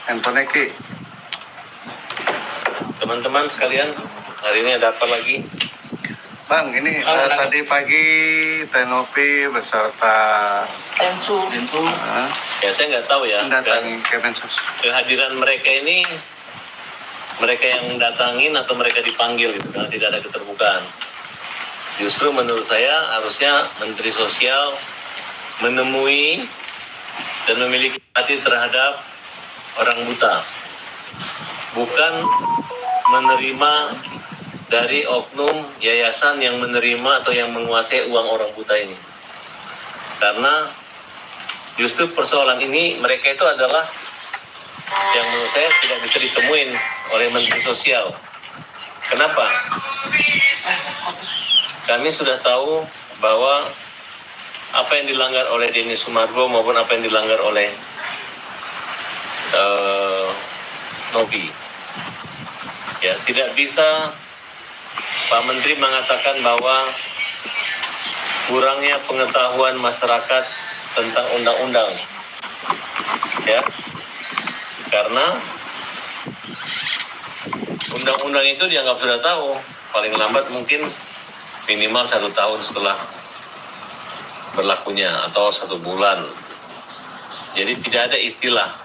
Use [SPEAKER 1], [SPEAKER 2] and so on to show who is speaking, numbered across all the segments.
[SPEAKER 1] handphone Ki.
[SPEAKER 2] Teman-teman sekalian, hari ini ada apa lagi?
[SPEAKER 1] Bang, ini tadi pagi Tenopi beserta
[SPEAKER 3] Densu.
[SPEAKER 2] Ya saya nggak tahu ya.
[SPEAKER 1] mendatangi Kemensos.
[SPEAKER 2] Kehadiran mereka ini, mereka yang datangin atau mereka dipanggil gitu, karena tidak ada keterbukaan. Justru menurut saya harusnya Menteri Sosial menemui dan memiliki hati terhadap orang buta, bukan menerima dari oknum yayasan yang menerima atau yang menguasai uang orang buta ini. Karena justru persoalan ini mereka itu adalah yang menurut saya tidak bisa ditemuin oleh Menteri Sosial. Kenapa? Kami sudah tahu bahwa apa yang dilanggar oleh Denny Sumargo maupun apa yang dilanggar oleh Novi. Ya, tidak bisa Pak Menteri mengatakan bahwa kurangnya pengetahuan masyarakat tentang undang-undang. Ya. Karena undang-undang itu dianggap sudah tahu, paling lambat mungkin minimal 1 tahun setelah berlakunya atau 1 bulan. Jadi tidak ada istilah.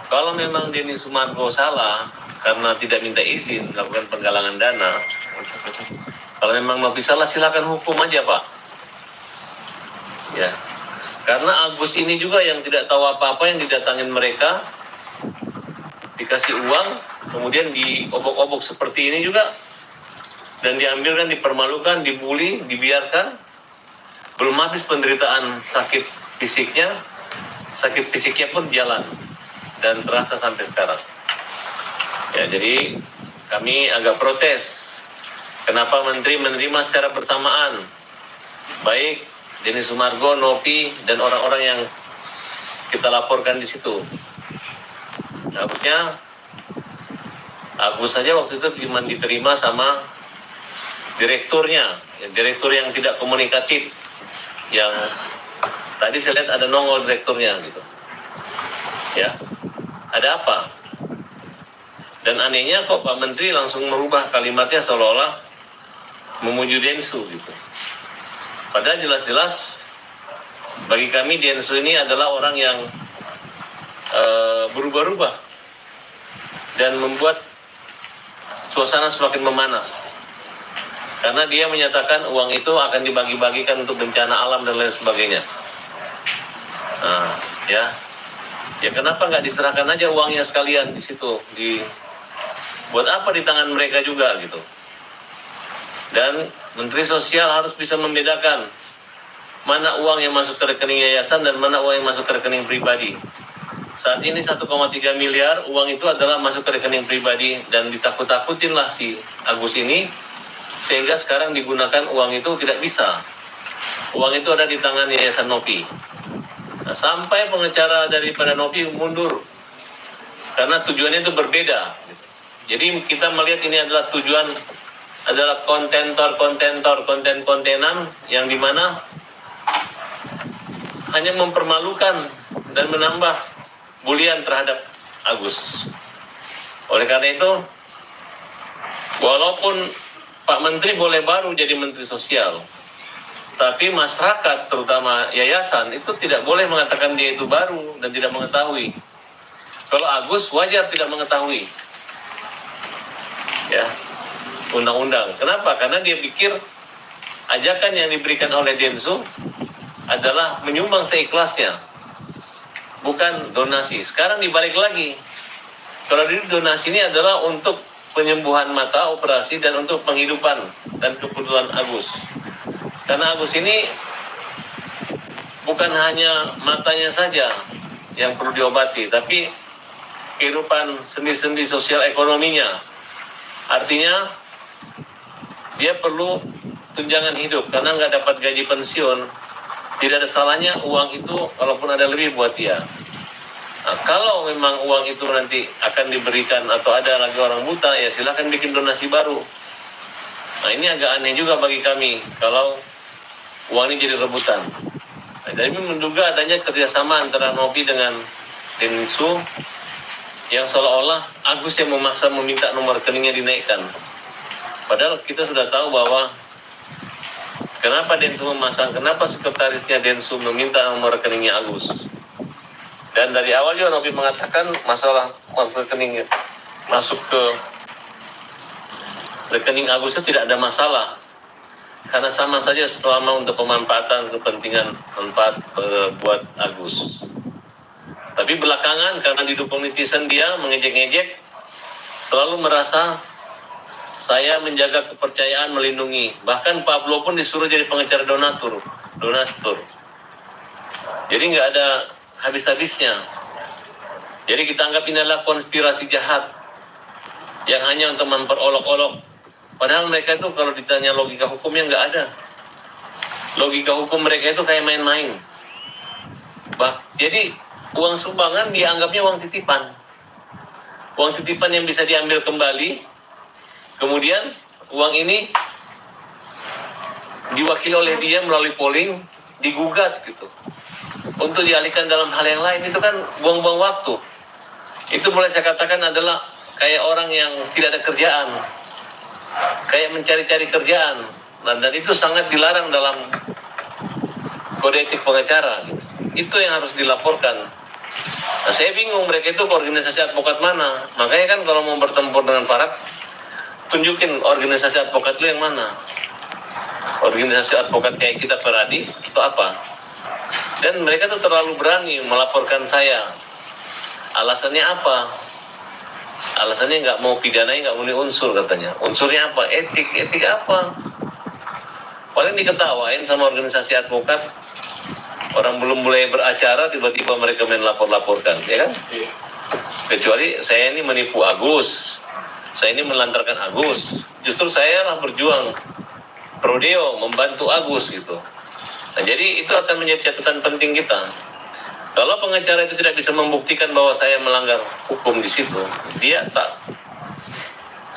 [SPEAKER 2] Kalau memang Denny Sumargo salah karena tidak minta izin melakukan penggalangan dana, kalau memang Novi salah silakan hukum aja Pak. Ya, karena Agus ini juga yang tidak tahu apa-apa yang didatangin mereka, dikasih uang, kemudian diobok-obok seperti ini juga, dan diambilkan, dipermalukan, dibully, dibiarkan. Belum habis penderitaan sakit fisiknya pun jalan dan terasa sampai sekarang. Ya, jadi kami agak protes. Kenapa Menteri menerima secara bersamaan baik Denny Sumargo, Novi, dan orang-orang yang kita laporkan di situ. Harusnya Agus saja waktu itu cuma diterima sama direkturnya, direktur yang tidak komunikatif, yang tadi saya lihat ada nongol direkturnya gitu. Ya, ada apa? Dan anehnya kok Pak Menteri langsung merubah kalimatnya seolah-olah memuji Densu gitu. Padahal jelas-jelas bagi kami Densu ini adalah orang yang berubah-ubah dan membuat suasana semakin memanas. Karena dia menyatakan uang itu akan dibagi-bagikan untuk bencana alam dan lain sebagainya. Nah, ya kenapa nggak diserahkan aja uangnya sekalian di situ, buat apa di tangan mereka juga gitu. Dan Menteri Sosial harus bisa membedakan mana uang yang masuk ke rekening yayasan dan mana uang yang masuk ke rekening pribadi. Saat ini 1,3 miliar uang itu adalah masuk ke rekening pribadi dan ditakut-takutinlah si Agus ini, sehingga sekarang digunakan uang itu tidak bisa. Uang itu ada di tangan Yayasan Novi. Nah, sampai pengacara daripada Novi mundur karena tujuannya itu berbeda. Jadi kita melihat ini adalah konten-kontenan yang dimana hanya mempermalukan dan menambah bulian terhadap Agus. Oleh karena itu, walaupun Pak Menteri boleh baru jadi Menteri Sosial, tapi masyarakat terutama yayasan itu tidak boleh mengatakan dia itu baru dan tidak mengetahui. Kalau Agus wajar tidak mengetahui. Ya, undang-undang. Kenapa? Karena dia pikir ajakan yang diberikan oleh Densu adalah menyumbang seikhlasnya, bukan donasi. Sekarang dibalik lagi. Kalau donasi ini adalah untuk penyembuhan mata, operasi, dan untuk penghidupan dan kebutuhan Agus. Karena Agus ini bukan hanya matanya saja yang perlu diobati, tapi kehidupan sendi-sendi sosial ekonominya. Artinya dia perlu tunjangan hidup karena nggak dapat gaji pensiun. Tidak ada salahnya uang itu kalaupun ada lebih buat dia. Nah, kalau memang uang itu nanti akan diberikan atau ada lagi orang buta, ya silakan bikin donasi baru. Nah, ini agak aneh juga bagi kami kalau uang ini jadi rebutan. Nah, jadi menduga adanya kerjasama antara Novi dengan Densu yang seolah-olah Agus yang memaksa meminta nomor rekeningnya dinaikkan. Padahal kita sudah tahu bahwa kenapa Densu memasang, kenapa sekretarisnya Densu meminta nomor rekeningnya Agus. Dan dari awal juga Nopi mengatakan masalah rekening masuk ke rekening Agus itu tidak ada masalah. Karena sama saja selama untuk pemanfaatan kepentingan manfaat buat Agus. Tapi belakangan karena didukung netizen dia mengejek-ngejek, selalu merasa saya menjaga kepercayaan, melindungi. Bahkan Pablo pun disuruh jadi pengacara donatur. Jadi nggak ada habis-habisnya. Jadi kita anggap ini adalah konspirasi jahat yang hanya untuk memperolok-olok. Padahal mereka itu kalau ditanya logika hukumnya nggak ada. Logika hukum mereka itu kayak main-main. Jadi uang sumbangan dianggapnya uang titipan. Uang titipan yang bisa diambil kembali. Kemudian uang ini diwakili oleh dia melalui polling, digugat gitu. Untuk dialihkan dalam hal yang lain, itu kan buang-buang waktu. Itu boleh saya katakan adalah kayak orang yang tidak ada kerjaan. Kayak mencari-cari kerjaan. Dan itu sangat dilarang dalam kode etik pengacara. Itu yang harus dilaporkan. Nah, saya bingung mereka itu ke organisasi advokat mana. Makanya kan kalau mau bertempur dengan Farhad, tunjukin organisasi advokat lu yang mana. Organisasi advokat kayak kita Peradi itu apa? Dan mereka tuh terlalu berani melaporkan saya. Alasannya apa? Alasannya nggak mau pidanai, nggak mau unsur katanya. Unsurnya apa? Etik apa? Paling diketawain sama organisasi advokat. Orang belum mulai beracara, tiba-tiba mereka main lapor-laporkan, ya kan? Kecuali saya ini menipu Agus, saya ini melantarkan Agus. Justru saya lah berjuang prodeo, membantu Agus gitu. Nah, jadi itu akan menjadi catatan penting kita. Kalau pengacara itu tidak bisa membuktikan bahwa saya melanggar hukum di situ, dia tak.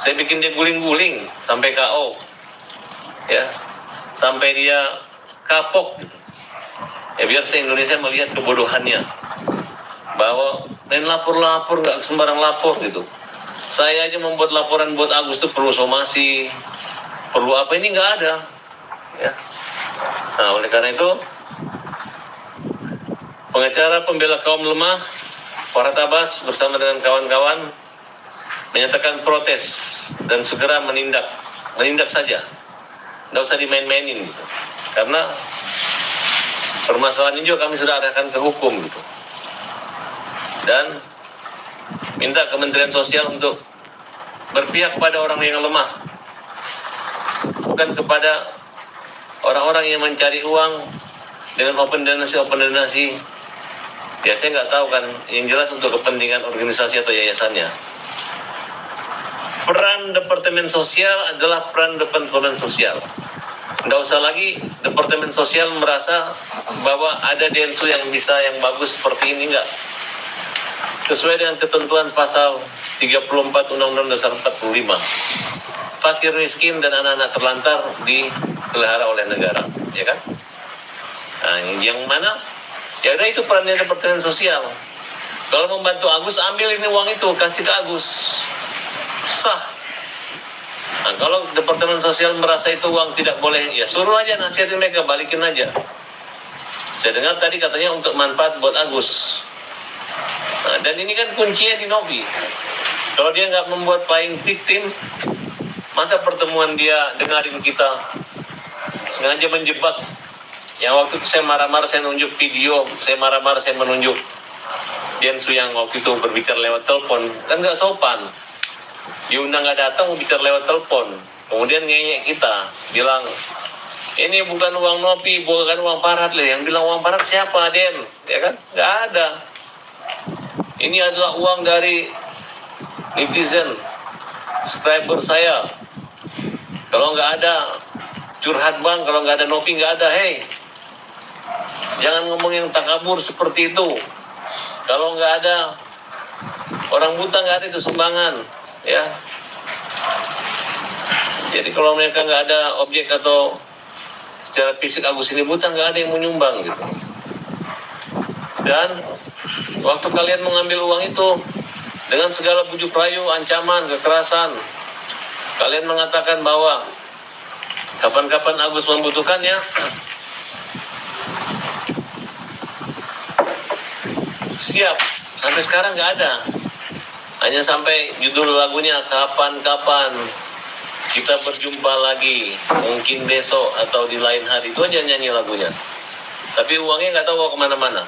[SPEAKER 2] Saya bikin dia guling-guling sampai KO, ya, sampai dia kapok. Gitu. Ya biar se-Indonesia melihat kebodohannya, bahwa main lapor-lapor nggak sembarang lapor gitu. Saya aja membuat laporan buat Agus itu perlu somasi, perlu apa, ini nggak ada. Ya. Nah oleh karena itu, pengacara pembela kaum lemah, Farhad Abbas bersama dengan kawan-kawan menyatakan protes dan segera menindak saja, nggak usah dimain-mainin gitu. Karena permasalahan ini juga kami sudah arahkan ke hukum gitu, dan minta Kementerian Sosial untuk berpihak pada orang yang lemah, bukan kepada orang-orang yang mencari uang dengan open donasi. Ya saya nggak tahu kan, yang jelas untuk kepentingan organisasi atau yayasannya. Peran Departemen Sosial adalah peran Departemen Sosial. Nggak usah lagi Departemen Sosial merasa bahwa ada Densu yang bisa, yang bagus seperti ini, nggak. Sesuai dengan ketentuan pasal 34 Undang-Undang Dasar 45. Fakir miskin dan anak-anak terlantar dipelihara oleh negara, ya kan? Nah, yang mana? Ya udah, itu perannya Departemen Sosial. Kalau membantu Agus, ambil ini uang itu, kasih ke Agus. Sah. Nah, kalau Departemen Sosial merasa itu uang tidak boleh, ya suruh aja, nasihatin mereka, balikin aja. Saya dengar tadi katanya untuk manfaat buat Agus. Nah, dan ini kan kuncinya di Novi. Kalau dia nggak membuat payung victim, masa pertemuan dia dengarin kita sengaja menjebak. Yang waktu itu saya marah-marah, saya nunjuk video, saya marah-marah, saya menunjuk Densu yang waktu itu berbicara lewat telepon, kan nggak sopan. Diundang nggak datang, bicara lewat telepon. Kemudian ngeyek kita, bilang, ini bukan uang Novi, bukan uang Farhad. Yang bilang uang Farhad siapa, Den? Ya kan? Nggak ada. Ini adalah uang dari netizen, subscriber saya. Kalau nggak ada curhat bang, kalau nggak ada Novi nggak ada. Hei, jangan ngomong yang takabur seperti itu. Kalau nggak ada orang buta, nggak ada itu sumbangan, ya. Jadi kalau mereka nggak ada objek atau secara fisik Agus ini buta, nggak ada yang menyumbang gitu. Dan waktu kalian mengambil uang itu, dengan segala bujuk rayu, ancaman, kekerasan. Kalian mengatakan bahwa kapan-kapan Agus membutuhkannya, siap. Sampai sekarang nggak ada. Hanya sampai judul lagunya kapan-kapan kita berjumpa lagi, mungkin besok atau di lain hari. Itu aja nyanyi lagunya. Tapi uangnya nggak tahu kemana-mana.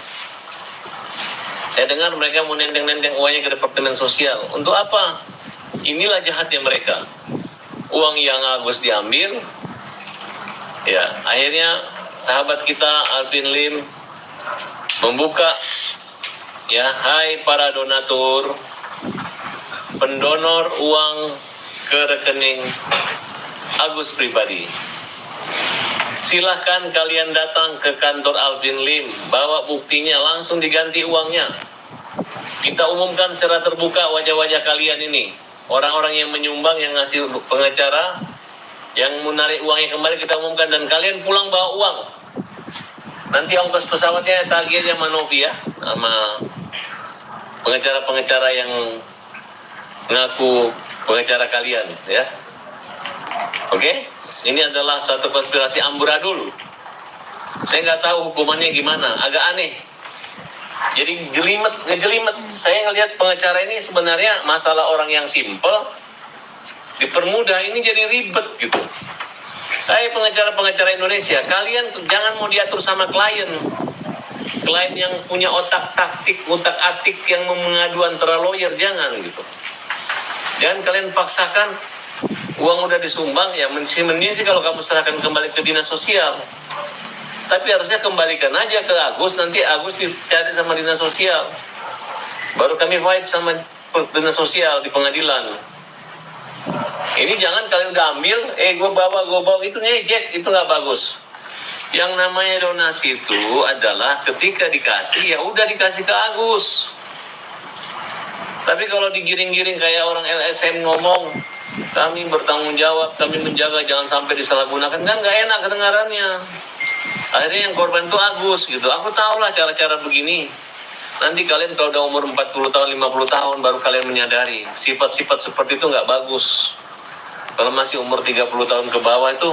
[SPEAKER 2] Saya dengar mereka mau nenteng-nenteng uangnya ke Departemen Sosial. Untuk apa? Inilah jahatnya mereka. Uang yang Agus diambil, ya akhirnya sahabat kita Alvin Lim membuka, ya, hai para donatur, pendonor uang ke rekening Agus pribadi. Silahkan kalian datang ke kantor Alvin Lim, bawa buktinya, langsung diganti uangnya. Kita umumkan secara terbuka wajah-wajah kalian ini. Orang-orang yang menyumbang, yang ngasih pengacara, yang menarik uangnya kembali kita umumkan, dan kalian pulang bawa uang. Nanti ongkos pesawatnya tagih aja sama Novi ya, sama pengacara-pengacara yang ngaku pengacara kalian ya. Oke? Ini adalah satu konspirasi amburadul. Saya nggak tahu hukumannya gimana, agak aneh. Jadi ngejelimet. Saya ngelihat pengacara ini sebenarnya masalah orang yang simple dipermudah, ini jadi ribet gitu. Saya pengacara-pengacara Indonesia, kalian jangan mau diatur sama klien. Klien yang punya otak atik yang mengadu antara lawyer, jangan gitu. Jangan kalian paksakan. Uang udah disumbang, ya mending sih kalau kamu serahkan kembali ke dinas sosial. Tapi harusnya kembalikan aja ke Agus, nanti Agus dicari sama dinas sosial. Baru kami fight sama dinas sosial di pengadilan. Ini jangan kalian udah ambil, gue bawa, itu ngejek, itu nggak bagus. Yang namanya donasi itu adalah ketika dikasih, ya udah dikasih ke Agus. Tapi kalau digiring-giring kayak orang LSM ngomong, kami bertanggung jawab, kami menjaga jangan sampai disalahgunakan, kan nggak enak kedengarannya. Akhirnya yang korban itu Agus gitu. Aku tahu lah cara-cara begini. Nanti kalian kalau udah umur 40 tahun, 50 tahun baru kalian menyadari sifat-sifat seperti itu nggak bagus. Kalau masih umur 30 tahun ke bawah itu,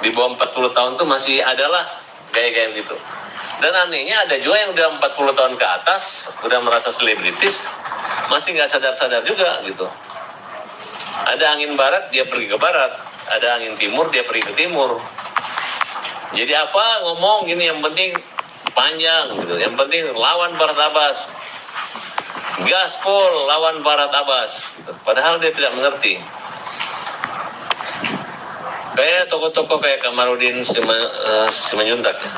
[SPEAKER 2] di bawah 40 tahun tuh masih adalah gaya-gaya gitu. Dan anehnya ada juga yang udah 40 tahun ke atas, udah merasa selebritis, masih nggak sadar-sadar juga gitu. Ada angin barat, dia pergi ke barat. Ada angin timur, dia pergi ke timur. Jadi apa ngomong gini, yang penting panjang gitu. Yang penting lawan Barat Abbas. Gaspol lawan Barat Abbas. Gitu. Padahal dia tidak mengerti. Kayak tokoh-tokoh kayak Kamarudin Simanjuntak ya.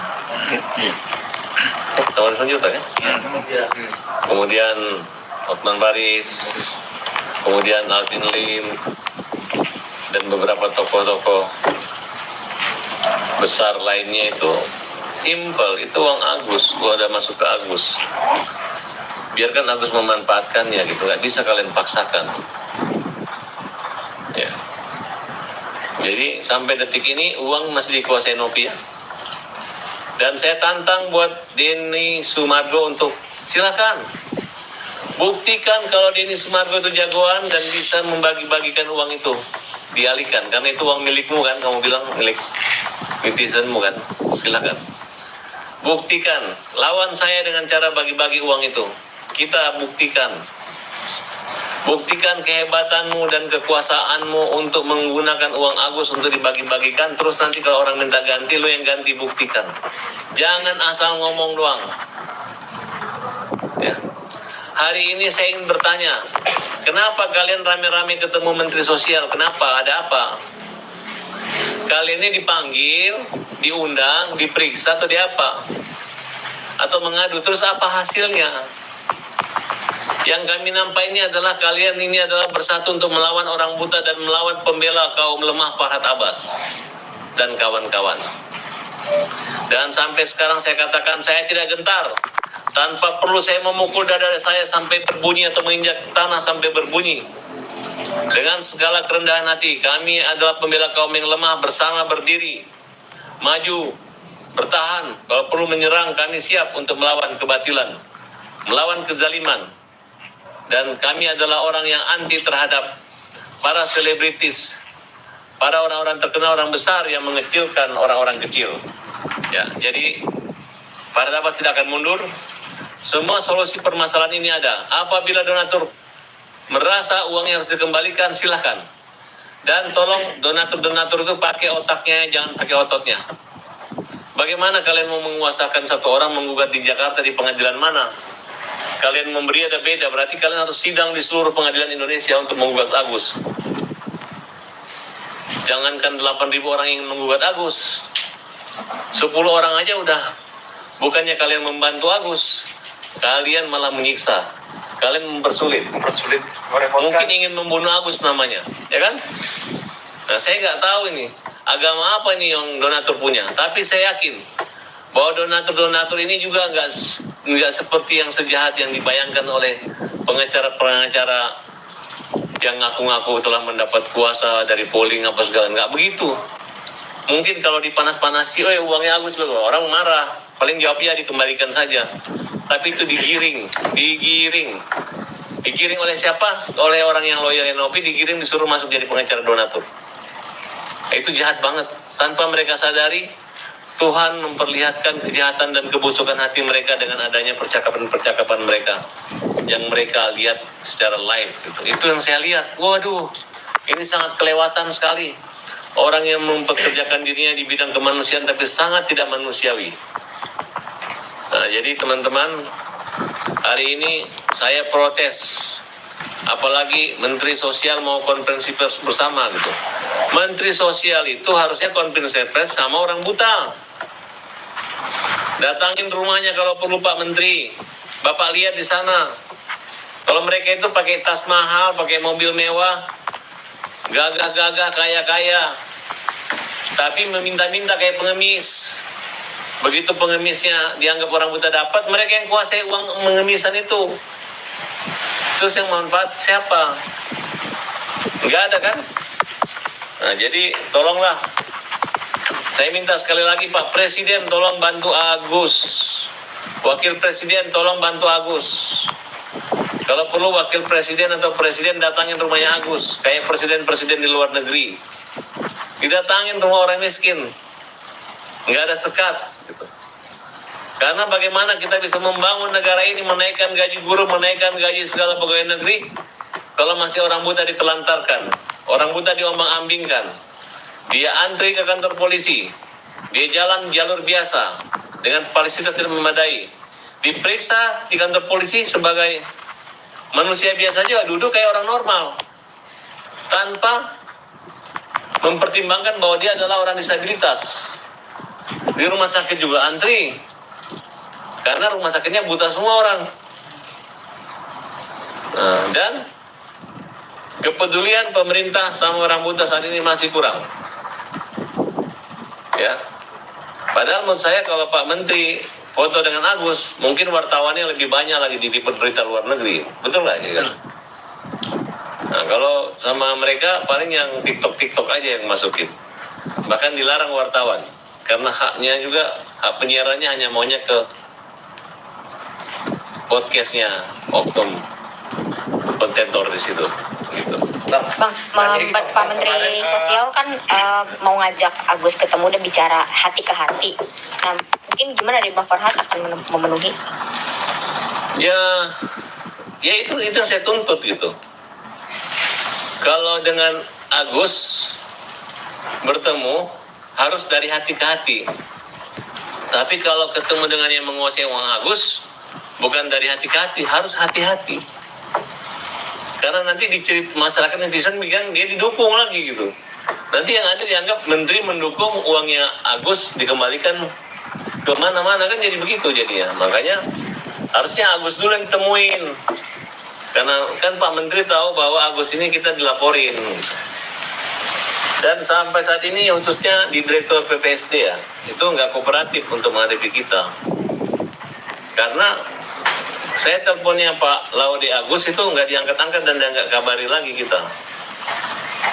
[SPEAKER 2] Kamarudin Simanjuntak ya. Kemudian Otman Baris. Kemudian Alvin Lim dan beberapa tokoh-tokoh besar lainnya itu simple, itu uang Agus, gua udah masuk ke Agus. Biarkan Agus memanfaatkannya gitu, nggak bisa kalian paksakan. Ya. Jadi sampai detik ini uang masih dikuasai Novi ya. Dan saya tantang buat Denny Sumargo untuk silakan. Buktikan kalau Denny Sumargo itu jagoan dan bisa membagi-bagikan uang itu. Dialihkan, karena itu uang milikmu kan, kamu bilang milik netizenmu kan. Silakan. Buktikan, lawan saya dengan cara bagi-bagi uang itu. Kita buktikan. Buktikan kehebatanmu dan kekuasaanmu untuk menggunakan uang Agus untuk dibagi-bagikan. Terus nanti kalau orang minta ganti, lo yang ganti, buktikan. Jangan asal ngomong doang. Ya. Hari ini saya ingin bertanya, kenapa kalian rame-rame ketemu Menteri Sosial? Kenapa? Ada apa? Kalian ini dipanggil, diundang, diperiksa atau di apa? Atau mengadu, terus apa hasilnya? Yang kami nampak ini adalah kalian ini adalah bersatu untuk melawan orang buta dan melawan pembela kaum lemah Farhad Abbas dan kawan-kawan. Dan sampai sekarang saya katakan saya tidak gentar. Tanpa perlu saya memukul dada saya sampai berbunyi atau menginjak tanah sampai berbunyi. Dengan segala kerendahan hati, kami adalah pembela kaum yang lemah, bersama berdiri, maju, bertahan. Kalau perlu menyerang, kami siap untuk melawan kebatilan, melawan kezaliman. Dan kami adalah orang yang anti terhadap para selebritis, para orang-orang terkenal, orang besar yang mengecilkan orang-orang kecil. Ya, jadi para dapat tidak akan mundur. Semua solusi permasalahan ini ada. Apabila donatur merasa uangnya harus dikembalikan, silahkan. Dan tolong donatur-donatur itu pakai otaknya, jangan pakai ototnya. Bagaimana kalian mau menguasakan satu orang menggugat di Jakarta di pengadilan mana? Kalian memberi ada beda, berarti kalian harus sidang di seluruh pengadilan Indonesia untuk menggugat Agus. Jangankan 8.000 orang yang menggugat Agus, 10 orang aja udah. Bukannya kalian membantu Agus, kalian malah menyiksa. Kalian mempersulit, mungkin ingin membunuh Agus namanya, ya kan? Nah, saya nggak tahu ini agama apa nih yang donatur punya, tapi saya yakin bahwa donatur ini juga nggak seperti yang sejahat yang dibayangkan oleh pengacara-pengacara yang ngaku-ngaku telah mendapat kuasa dari polling apa segala. Nggak begitu. Mungkin kalau dipanas-panasi, uangnya Agus loh, orang marah, paling jawabnya dikembalikan saja. Tapi itu digiring oleh siapa? Oleh orang yang loyal NOP, digiring disuruh masuk jadi pengacara donatur. Itu jahat banget. Tanpa mereka sadari, Tuhan memperlihatkan kejahatan dan kebusukan hati mereka dengan adanya percakapan-percakapan mereka yang mereka lihat secara live. Itu yang saya lihat. Waduh, ini sangat kelewatan sekali. Orang yang mempekerjakan dirinya di bidang kemanusiaan tapi sangat tidak manusiawi. Nah, jadi teman-teman, hari ini saya protes. Apalagi Menteri Sosial mau konferensi pers bersama gitu. Menteri Sosial itu harusnya konferensi pers sama orang buta. Datangin rumahnya kalau perlu Pak Menteri. Bapak lihat di sana. Kalau mereka itu pakai tas mahal, pakai mobil mewah, gagah-gagah, kaya-kaya, tapi meminta-minta kayak pengemis. Begitu pengemisnya dianggap orang buta dapat, mereka yang kuasai uang pengemisan itu. Terus yang manfaat siapa? Enggak ada kan? Nah, jadi tolonglah. Saya minta sekali lagi Pak Presiden tolong bantu Agus. Wakil Presiden tolong bantu Agus. Kalau perlu Wakil Presiden atau Presiden datangin rumahnya Agus. Kayak presiden-presiden di luar negeri. Didatangin rumah orang miskin. Nggak ada sekat. Gitu. Karena bagaimana kita bisa membangun negara ini, menaikkan gaji guru, menaikkan gaji segala pegawai negeri, kalau masih orang buta ditelantarkan, orang buta diombang-ambingkan, dia antri ke kantor polisi, dia jalan jalur biasa, dengan fasilitas tidak memadai, diperiksa di kantor polisi sebagai manusia biasa juga, duduk kayak orang normal, tanpa mempertimbangkan bahwa dia adalah orang disabilitas. Di rumah sakit juga antri, karena rumah sakitnya buta semua orang. Nah, dan kepedulian pemerintah sama orang buta saat ini masih kurang. Ya, padahal menurut saya kalau Pak Menteri foto dengan Agus, mungkin wartawannya lebih banyak lagi di berita luar negeri. Betul nggak? Ya? Nah, kalau sama mereka paling yang TikTok aja yang masukin. Bahkan dilarang wartawan. Karena haknya juga, hak penyiarannya hanya maunya ke podcastnya Oktum, kontentor di situ, gitu.
[SPEAKER 3] Bang, Pak Menteri Sosial kan mau ngajak Agus ketemu dan bicara hati ke hati. Nah, mungkin gimana dari Bang Farhad akan memenuhi?
[SPEAKER 2] Ya itu yang saya tuntut gitu. Kalau dengan Agus bertemu harus dari hati ke hati. Tapi kalau ketemu dengan yang menguasai uang Agus, bukan dari hati ke hati, harus hati-hati. Karena nanti dicerit masyarakat netizen bilang dia didukung lagi gitu. Nanti yang ada dianggap menteri mendukung uangnya Agus dikembalikan ke mana-mana, kan jadi begitu jadinya. Makanya harusnya Agus dulu yang ditemuin. Karena kan Pak Menteri tahu bahwa Agus ini kita dilaporin. Dan sampai saat ini khususnya di Direktur PPSD ya, itu nggak kooperatif untuk menghadapi kita. Karena saya teleponnya Pak Laude Agus itu nggak diangkat-angkat dan nggak kabari lagi kita.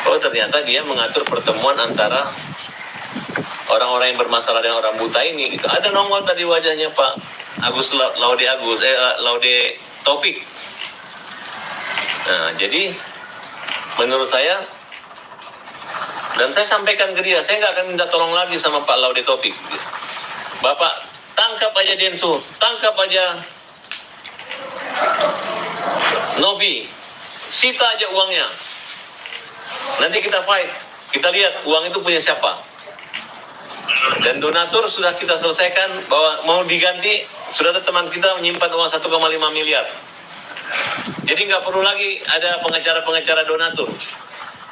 [SPEAKER 2] Oh ternyata dia mengatur pertemuan antara orang-orang yang bermasalah dengan orang buta ini. Gitu. Ada nongol tadi wajahnya Pak Laude Taufik. Nah, jadi menurut saya, dan saya sampaikan ke dia, saya nggak akan minta tolong lagi sama Pak Laude Topik. Bapak, tangkap aja Densu, tangkap aja Novi, sita aja uangnya. Nanti kita fight, kita lihat uang itu punya siapa. Dan donatur sudah kita selesaikan bahwa mau diganti, sudah ada teman kita menyimpan uang 1,5 miliar. Jadi nggak perlu lagi ada pengacara-pengacara donatur.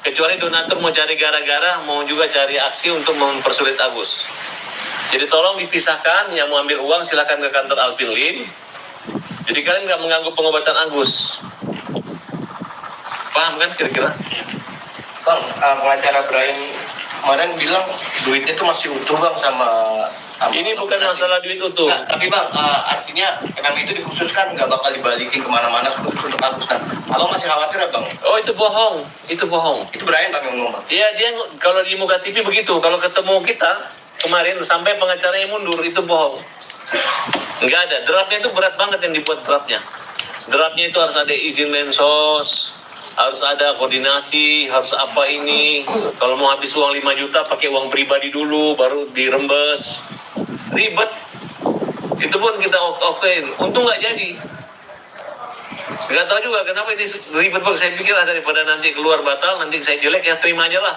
[SPEAKER 2] Kecuali donatur mau cari gara-gara, mau juga cari aksi untuk mempersulit Agus. Jadi tolong dipisahkan, yang mau ambil uang silakan ke kantor Alvin Lim. Jadi kalian nggak mengganggu pengobatan Agus. Paham kan kira-kira?
[SPEAKER 4] Bang, pengacara Brian kemarin bilang duitnya itu masih utuh bang sama
[SPEAKER 2] Ini bukan masalah duit utuh.
[SPEAKER 4] Nah, tapi bang, artinya nama itu dikhususkan nggak bakal dibalikin kemana-mana khusus untuk Agus. Nah, abang masih khawatir ya bang?
[SPEAKER 2] Oh itu bohong, itu bohong.
[SPEAKER 4] Itu Brian bang yang ngomong bang.
[SPEAKER 2] Iya dia kalau di muka TV begitu, kalau ketemu kita kemarin sampai pengacaranya mundur itu bohong. Enggak ada, draftnya itu berat banget yang dibuat draftnya. Draftnya itu harus ada izin Mensos, harus ada koordinasi, harus apa ini. Kalau mau habis uang 5 juta pakai uang pribadi dulu, baru dirembes. Ribet. Itu pun kita okein. Untung nggak jadi. Nggak tahu juga kenapa ini ribet banget. Saya pikir daripada nanti keluar batal, nanti saya jelek, ya terima aja lah.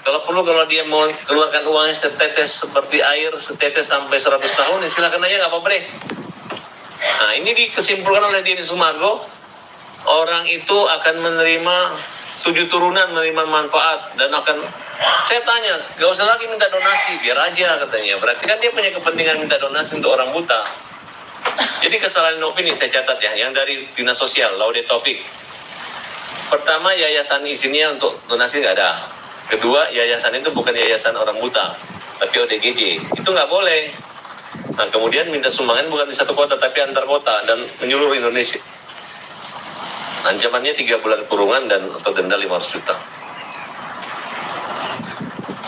[SPEAKER 2] Kalau perlu, kalau dia mau keluarkan uangnya setetes seperti air, setetes sampai 100 tahun, ya silakan aja, nggak apa-apa deh. Nah, ini dikesimpulkan oleh Denny Sumargo, orang itu akan menerima 7 turunan, menerima manfaat, dan akan, saya tanya, gak usah lagi minta donasi, biar aja katanya. Berarti kan dia punya kepentingan minta donasi untuk orang buta. Jadi kesalahan Novi ini saya catat ya, yang dari Dinas Sosial, Laude Topik. Pertama, yayasan izinnya untuk donasi nggak ada. Kedua, yayasan itu bukan yayasan orang buta, tapi ODGJ. Itu nggak boleh. Nah, kemudian minta sumbangan bukan di satu kota, tapi antar kota dan menyeluruh Indonesia. Ancamannya 3 bulan kurungan dan atau denda 500 juta.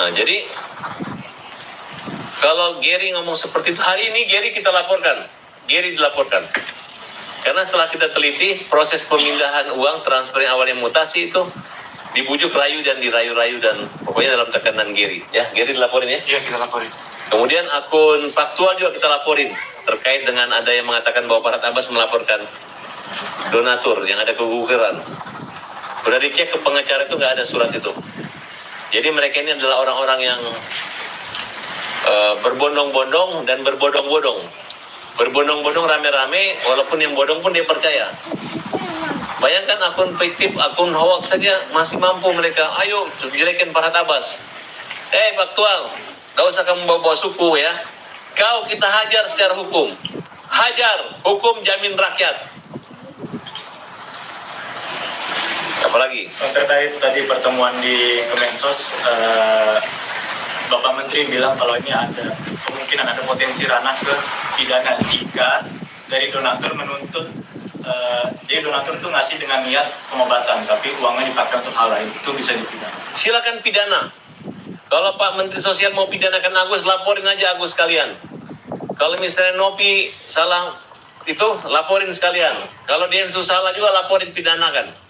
[SPEAKER 2] Nah, jadi kalau Gary ngomong seperti itu, hari ini Gary kita laporkan. Gary dilaporkan. Karena setelah kita teliti, proses pemindahan uang, transfer yang awalnya mutasi itu dibujuk rayu dan dirayu-rayu dan pokoknya dalam tekanan Gary. Ya, Gary dilaporin ya?
[SPEAKER 4] Iya, kita laporin.
[SPEAKER 2] Kemudian akun faktual juga kita laporin terkait dengan ada yang mengatakan bahwa Farhad Abbas melaporkan donatur yang ada keguguran. Sudah dicek ke pengacara itu nggak ada surat itu. Jadi mereka ini adalah orang-orang yang berbondong-bondong dan berbodong-bodong. Berbondong-bodong rame-rame, walaupun yang bodong pun dia percaya. Bayangkan akun fiktif, akun hoax saja masih mampu mereka. Ayo jelekin Farhad Abbas. Faktual, gak usah kamu bawa-bawa suku ya. Kau kita hajar secara hukum. Hajar, hukum jamin rakyat. Apalagi?
[SPEAKER 5] Terkait tadi pertemuan di Kemensos, Bapak Menteri bilang kalau ini ada kemungkinan ada potensi ranah ke pidana jika dari donatur menuntut, jadi donatur itu ngasih dengan niat pengobatan, tapi uangnya dipakai untuk hal lain, itu bisa dipidana.
[SPEAKER 2] Silakan pidana. Kalau Pak Menteri Sosial mau pidanakan Agus, laporin aja Agus sekalian. Kalau misalnya Nopi salah itu, laporin sekalian. Kalau Densu salah juga, laporin, pidanakan.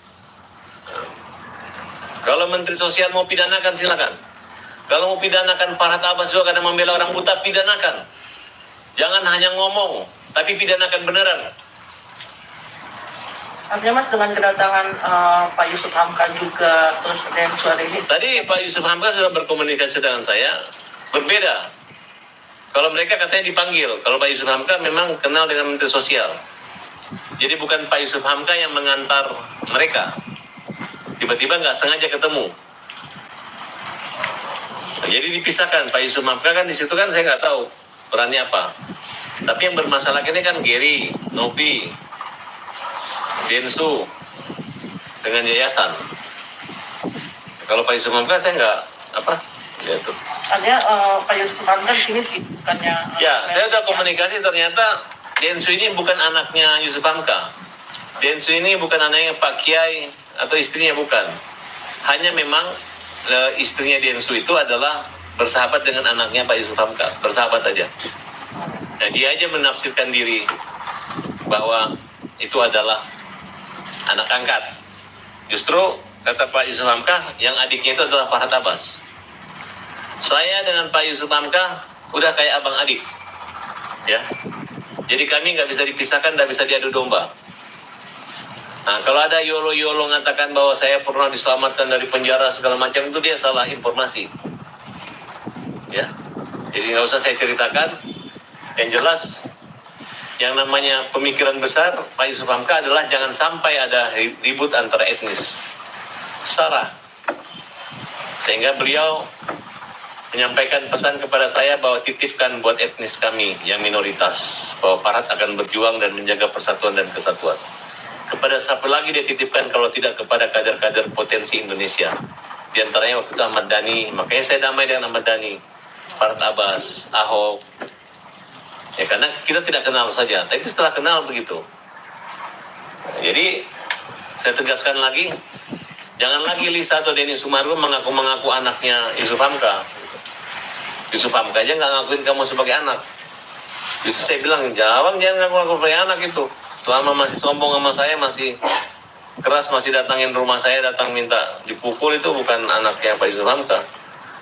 [SPEAKER 2] Kalau Menteri Sosial mau pidanakan, silakan. Kalau mau pidanakan Farhad Abbas juga karena membela orang buta, pidanakan. Jangan hanya ngomong, tapi pidanakan beneran.
[SPEAKER 6] Artinya Mas dengan kedatangan Pak Yusuf Hamka juga terus dengan suara ini.
[SPEAKER 2] Tadi Pak Yusuf Hamka sudah berkomunikasi dengan saya, berbeda. Kalau mereka katanya dipanggil, kalau Pak Yusuf Hamka memang kenal dengan Menteri Sosial. Jadi bukan Pak Yusuf Hamka yang mengantar mereka. Tiba-tiba nggak sengaja ketemu. Nah, jadi dipisahkan. Pak Yusuf Hamka kan di situ kan saya nggak tahu perannya apa. Tapi yang bermasalah ini kan Gary, Novi, Densu dengan yayasan. Kalau Pak Yusuf Hamka saya nggak apa, ya itu.
[SPEAKER 6] Artinya Pak Yusuf Hamka di sini bukannya.
[SPEAKER 2] Ya, saya udah komunikasi, ternyata Densu ini bukan anaknya Yusuf Hamka. Densu ini bukan anaknya Pak Kiai atau istrinya, bukan. Hanya memang istrinya Densu itu adalah bersahabat dengan anaknya Pak Yusuf Hamka, bersahabat aja. Nah, dia aja menafsirkan diri bahwa itu adalah anak angkat. Justru kata Pak Yusuf Hamka, yang adiknya itu adalah Farhad Abbas. Saya dengan Pak Yusuf Hamka udah kayak abang adik, ya. Jadi kami nggak bisa dipisahkan, nggak bisa diadu domba. Nah, kalau ada yolo-yolo mengatakan bahwa saya pernah diselamatkan dari penjara segala macam, itu dia salah informasi. Ya, jadi nggak usah saya ceritakan. Yang jelas, yang namanya pemikiran besar Pak Yusuf Hamka adalah jangan sampai ada ribut antara etnis, sara. Sehingga beliau menyampaikan pesan kepada saya bahwa titipkan buat etnis kami yang minoritas, bahwa Farhad akan berjuang dan menjaga persatuan dan kesatuan. Kepada siapa lagi dia titipkan kalau tidak kepada kader-kader potensi Indonesia. Di antaranya waktu itu Ahmad Dhani, makanya saya damai dengan Ahmad Dhani, Farhad Abbas, Ahok. Ya karena kita tidak kenal saja, tapi setelah kenal begitu. Jadi saya tegaskan lagi, jangan lagi Lisa atau Denny Sumargo mengaku-mengaku anaknya Yusuf Hamka. Yusuf Hamka aja nggak ngakuin kamu sebagai anak. Justru saya bilang, jangan ngaku-ngaku sebagai anak itu. Selama masih sombong sama saya, masih keras, masih datangin rumah saya, datang minta dipukul, itu bukan anaknya Pak Yusuf Hamka.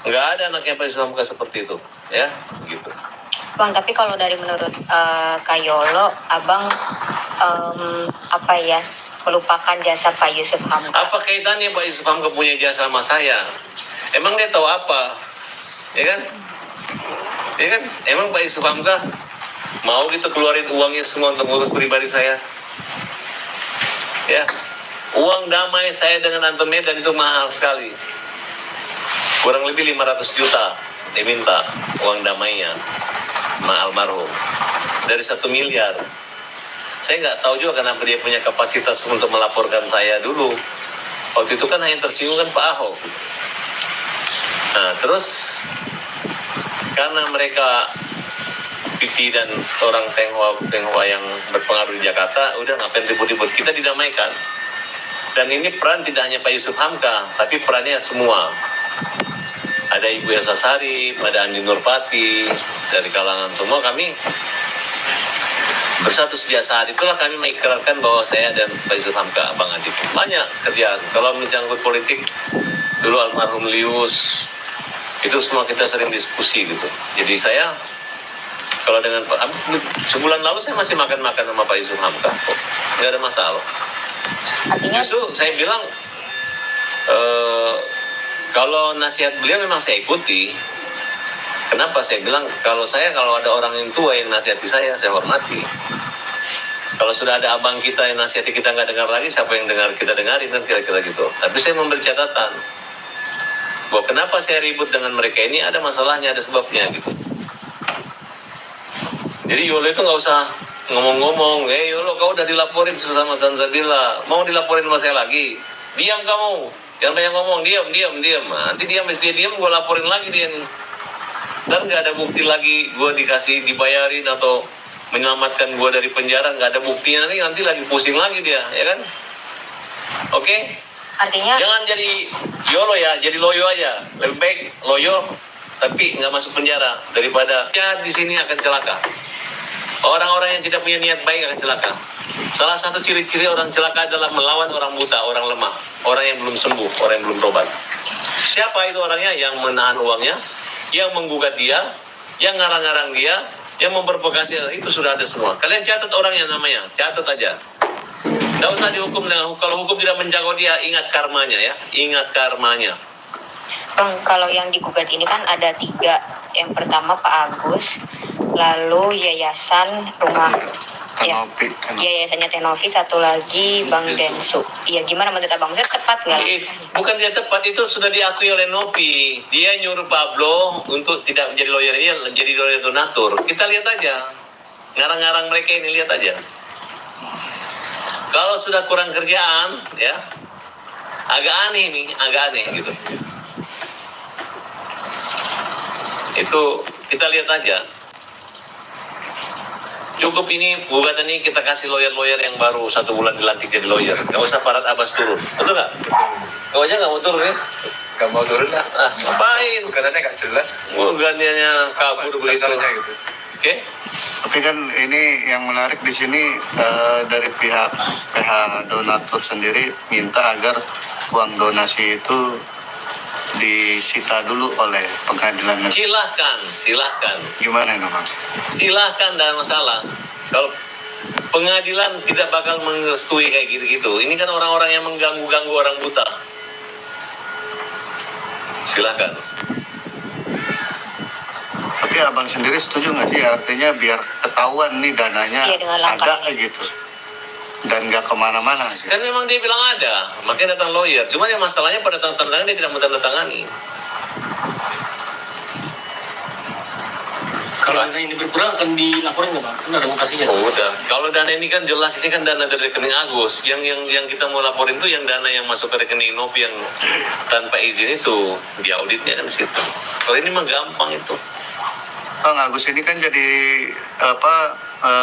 [SPEAKER 2] Nggak ada anaknya Pak Yusuf Hamka seperti itu, ya, gitu.
[SPEAKER 3] Bang, tapi kalau dari menurut Kak Yolo, abang melupakan jasa Pak Yusuf Hamka.
[SPEAKER 2] Apa kaitannya Pak Yusuf Hamka punya jasa sama saya? Emang dia tahu apa? Ya kan? Ya kan? Emang Pak Yusuf Hamka mau gitu keluarin uangnya semua untuk ngurus pribadi saya? Ya, uang damai saya dengan Anton Medan itu mahal sekali. Kurang lebih 500 juta diminta uang damainya almarhum. Dari 1 miliar. Saya nggak tahu juga kenapa dia punya kapasitas untuk melaporkan saya dulu. Waktu itu kan hanya tersinggung kan Pak Ahok. Nah, terus karena mereka Piti dan orang Tionghoa yang berpengaruh di Jakarta, udah ngapain ribut-ribut, kita didamaikan. Dan ini peran tidak hanya Pak Yusuf Hamka, tapi perannya semua. Ada Ibu Elsa Sharif, ada Andi Nurpati, dari kalangan semua kami bersatu sejak saat itulah kami mengikrarkan bahwa saya dan Pak Yusuf Hamka abang adik. Banyak kerjaan, kalau menyangkut politik, dulu almarhum Lius, itu semua kita sering diskusi gitu. Jadi saya, kalau dengan sebulan lalu saya masih makan-makan sama Pak Yusuf Hamka, kok nggak ada masalah.
[SPEAKER 3] Artinya
[SPEAKER 2] Justru saya bilang, kalau nasihat beliau memang saya ikuti. Kenapa saya bilang, kalau ada orang yang tua yang nasihati saya hormati. Kalau sudah ada abang kita yang nasihati kita nggak dengar lagi, siapa yang dengar kita dengarin kan kira-kira gitu. Tapi saya memberi catatan bahwa kenapa saya ribut dengan mereka ini, ada masalahnya, ada sebabnya gitu. Jadi Yolo itu nggak usah ngomong-ngomong, Yolo kau udah dilaporin sama Sanzabila, mau dilaporin sama saya lagi? Diam kamu, jangan banyak ngomong, diam. Nah, nanti dia mesti diam, gue laporin lagi dia nih. Dan nggak ada bukti lagi gue dibayarin atau menyelamatkan gue dari penjara, nggak ada buktinya nih, nanti lagi pusing lagi dia, ya kan? Oke?
[SPEAKER 3] artinya
[SPEAKER 2] Jangan jadi Yolo ya, jadi loyo aja. Lebih baik loyo tapi nggak masuk penjara daripada ya di sini akan celaka. Orang-orang yang tidak punya niat baik akan celaka. Salah satu ciri-ciri orang celaka adalah melawan orang buta, orang lemah, orang yang belum sembuh, orang yang belum tobat. Siapa itu orangnya? Yang menahan uangnya, yang menggugat dia, yang ngarang-ngarang dia, yang memperprovokasi, itu sudah ada semua. Kalian catat orangnya namanya, catat aja. Nggak usah dihukum dengan hukum. Kalau hukum tidak menjaga dia, ingat karmanya ya, ingat karmanya.
[SPEAKER 3] Bang, kalau yang digugat ini kan ada 3. Yang pertama Pak Agus, lalu Yayasan Rumah
[SPEAKER 1] Tenopi.
[SPEAKER 3] Yayasannya Tenovi, satu lagi Bang Densu. Iya, gimana menurut Abang? Saya tepat nggak?
[SPEAKER 2] Bukan dia tepat, itu sudah diakui oleh Nopi. Dia nyuruh Pablo untuk tidak menjadi lawyer ini, jadi lawyer donatur. Kita lihat aja, ngarang-ngarang mereka ini, lihat aja. Kalau sudah kurang kerjaan, ya, agak aneh nih, agak aneh gitu. Itu kita lihat aja. Cukup ini gugatan ini kita kasih lawyer-lawyer yang baru 1 bulan dilantik jadi lawyer. Gak usah Farhad Abbas turun, betul nggak? Kau aja nggak mau turun ya?
[SPEAKER 4] Gak mau turun lah.
[SPEAKER 2] Ngapain?
[SPEAKER 4] Katanya gak jelas.
[SPEAKER 2] Gugatannya kabur begitu.
[SPEAKER 4] Gitu.
[SPEAKER 2] Oke?
[SPEAKER 1] Tapi kan ini yang menarik di sini dari pihak PH donatur sendiri minta agar uang donasi itu disita dulu oleh pengadilan negeri.
[SPEAKER 2] Silahkan.
[SPEAKER 1] Gimana ini Bang?
[SPEAKER 2] Silahkan, tidak masalah. Kalau pengadilan tidak bakal merestui kayak gitu-gitu. Ini kan orang-orang yang mengganggu-ganggu orang buta. Silahkan.
[SPEAKER 1] Tapi abang sendiri setuju nggak sih? Artinya biar ketahuan nih dananya
[SPEAKER 3] Iya, dengan lengkap.
[SPEAKER 1] ada gitu. Dan nggak kemana-mana gitu.
[SPEAKER 2] Kan memang dia bilang ada, makanya datang lawyer. Cuma yang masalahnya pada tanda tangan dia tidak menandatangani.
[SPEAKER 7] Kalau dana ini berkurang akan dilaporin nggak Bang? Kan ada mutasinya.
[SPEAKER 2] Oh, udah. Kalau dana ini kan jelas ini kan dana dari rekening Agus. Yang kita mau laporin itu yang dana yang masuk ke rekening Nopi yang tanpa izin itu, di auditnya kan di situ. Kalau ini mah gampang itu.
[SPEAKER 1] Bang Agus ini kan jadi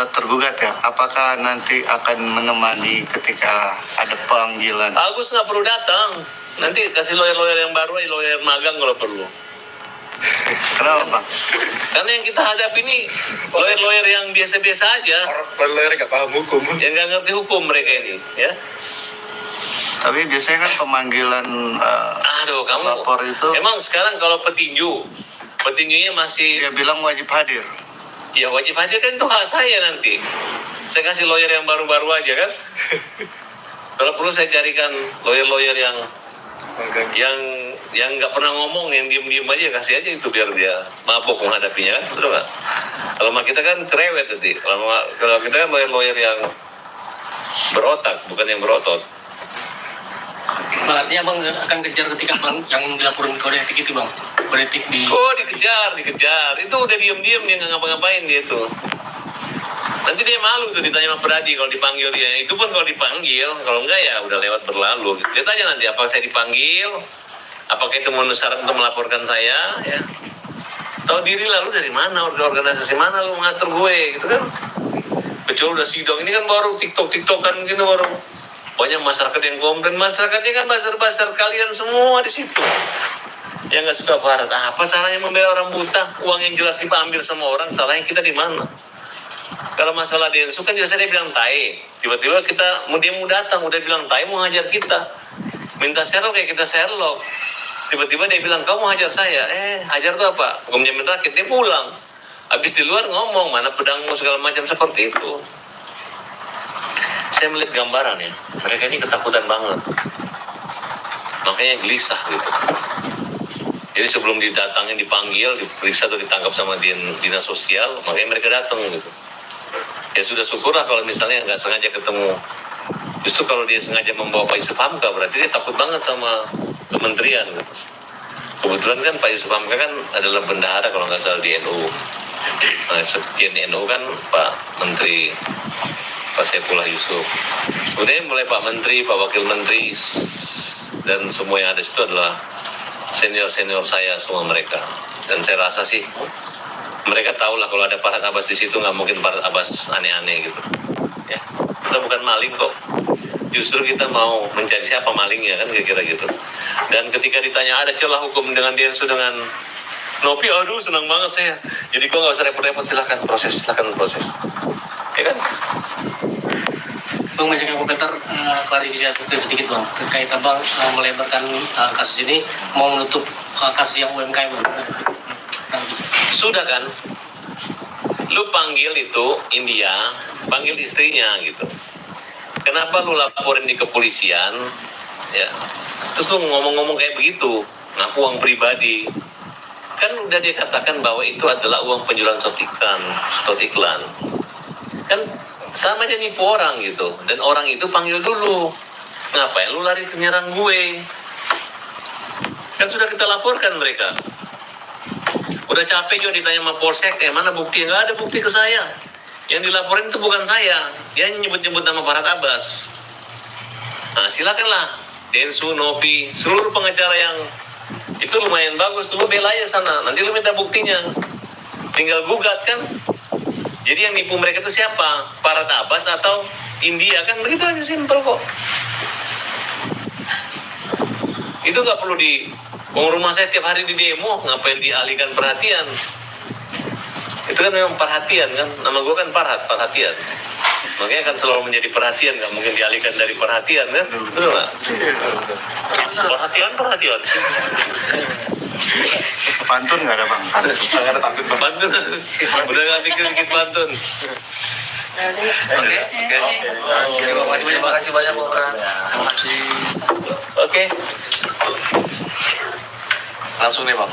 [SPEAKER 1] tergugat ya. Apakah nanti akan menemani ketika ada panggilan?
[SPEAKER 2] Agus nggak perlu datang. Nanti kasih lawyer-lawyer yang baru, lawyer magang kalau perlu.
[SPEAKER 1] Kenapa Bang?
[SPEAKER 2] Karena yang kita hadapi ini lawyer-lawyer yang biasa-biasa aja.
[SPEAKER 5] Lawyer nggak paham hukum.
[SPEAKER 2] Yang nggak ngerti hukum mereka ini, ya.
[SPEAKER 1] Tapi biasanya kan pemanggilan
[SPEAKER 2] Aduh, kamu.
[SPEAKER 1] lapor itu
[SPEAKER 2] Emang sekarang kalau petinjunya masih,
[SPEAKER 1] dia bilang wajib hadir.
[SPEAKER 2] ya wajib hadir kan itu hak saya nanti. Saya kasih lawyer yang baru-baru aja kan. Kalau perlu saya carikan lawyer-lawyer yang nggak pernah ngomong, yang diem-diem aja, kasih aja itu biar dia mabuk menghadapinya kan, betul nggak? Kalau mah kita kan cerewet nanti. Kalau kita kan lawyer yang berotak, bukan yang berotot.
[SPEAKER 7] Artinya Bang akan kejar ketika Bang yang dilaporin kode etik itu Bang. Kode etik di...
[SPEAKER 2] Oh, dikejar. Itu udah diem-diem, dia nggak ngapa-ngapain dia tuh. Nanti dia malu tuh ditanya sama Pradi kalau dipanggil dia. Itu pun kalau dipanggil, kalau enggak ya udah lewat berlalu. Dia tanya nanti apakah saya dipanggil, apakah itu memenuhi syarat untuk melaporkan saya, ya. Tahu diri lalu dari mana, organisasi mana lu mengatur gue, gitu kan? Kecuali udah sidang, ini kan baru tiktokan gitu baru. Banyak masyarakat yang komplain, masyarakatnya kan basar-basar kalian semua di situ. Yang nggak suka aparat, apa salahnya membela orang buta? Uang yang jelas diambil sama orang, salahnya kita di mana? Kalau masalah Densu kan biasanya dia bilang tai. Tiba-tiba dia mau datang, udah bilang tai mau hajar kita. Minta Sherlock kayak kita Sherlock. Tiba-tiba dia bilang, kamu hajar saya. Hajar tuh apa? Hukum jamin rakyat. Dia pulang. Habis di luar ngomong, mana pedangmu segala macam seperti itu. Saya melihat gambaran ya. Mereka ini ketakutan banget. Makanya gelisah gitu. Jadi sebelum didatangin, dipanggil, diperiksa atau ditangkap sama dinas sosial, makanya mereka datang gitu. Ya sudah syukurlah kalau misalnya nggak sengaja ketemu. Justru kalau dia sengaja membawa Pak Yusuf Hamka, berarti dia takut banget sama kementerian gitu. Kebetulan kan Pak Yusuf Hamka kan adalah bendahara kalau nggak salah di NU. Nah, sekjen NU kan Pak Menteri Pak Saifullah Yusuf. Kemudian mulai Pak Menteri, Pak Wakil Menteri, dan semua yang ada di situ adalah senior-senior saya semua mereka. Dan saya rasa sih mereka tahu lah kalau ada Farhad Abbas di situ, nggak mungkin Farhad Abbas aneh-aneh gitu. Ya, kita bukan maling kok. Justru kita mau mencari siapa malingnya kan kira-kira gitu. Dan ketika ditanya ada celah hukum dengan Densu dengan Nopi, aduh senang banget saya. Jadi kok nggak usah repot-repot, silakan proses. Ya kan?
[SPEAKER 7] Bang, banyak yang komentar klarifikasi sedikit Bang terkait Abang melebarkan kasus ini mau menutup kasus yang UMKM Bang.
[SPEAKER 2] Sudah kan? Lu panggil itu India, panggil istrinya gitu. Kenapa lu laporin di kepolisian? Ya. Terus lu ngomong-ngomong kayak begitu, ngaku uang pribadi. Kan udah dia katakan bahwa itu adalah uang penjualan slot iklan. Kan sama aja nipu orang gitu. Dan orang itu panggil dulu. Ngapain lu lari nyerang gue? Kan sudah kita laporkan mereka. Udah capek juga ditanya sama Polsek, mana bukti? Nggak ada bukti ke saya. Yang dilaporin itu bukan saya. Dia hanya nyebut-nyebut nama Farhad Abbas. Nah, silakanlah Densu, Nopi, seluruh pengacara yang itu lumayan bagus, lu bela aja sana. Nanti lu minta buktinya. Tinggal gugat kan. Jadi yang nipu mereka itu siapa? Farhad Abbas atau India kan? Begitu aja, simpel kok. Itu nggak perlu rumah saya tiap hari di demo, ngapain dialihkan perhatian? Itu kan memang perhatian kan, nama gue kan perhatian. Makanya kan selalu menjadi perhatian, nggak mungkin dialihkan dari perhatian kan, betul nggak? Perhatian.
[SPEAKER 1] Pantun nggak ada bang?
[SPEAKER 5] Nggak ada pantun bang.
[SPEAKER 2] Pantun, udah nggak pikir dikit pantun.
[SPEAKER 4] Oke. Terima kasih banyak Pak Pras.
[SPEAKER 2] Oke.
[SPEAKER 4] Langsung nih Bang.